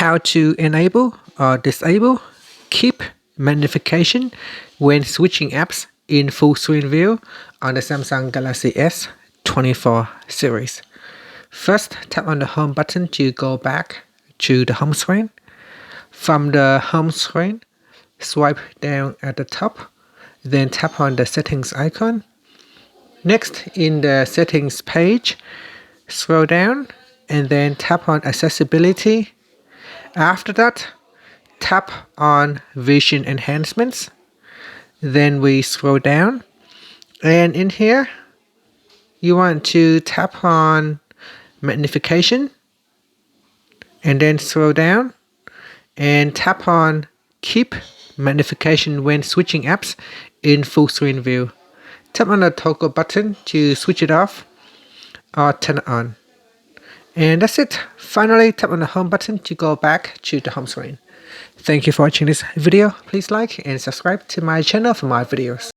how to enable or disable Keep Magnification when switching apps in full screen view on the Samsung Galaxy S24 series. First, tap on the home button to go back to the home screen. From the home screen, swipe down at the top, then tap on the settings icon. Next, in the settings page, scroll down and then tap on accessibility. After that, tap on vision enhancements. Then we scroll down, and in here you want to tap on magnification and then scroll down and tap on Keep Magnification when switching apps in full screen view. Tap on the toggle button to switch it off or turn it on. And that's it. Finally, tap on the home button to go back to the home screen. Thank you for watching this video. Please like and subscribe to my channel for more videos.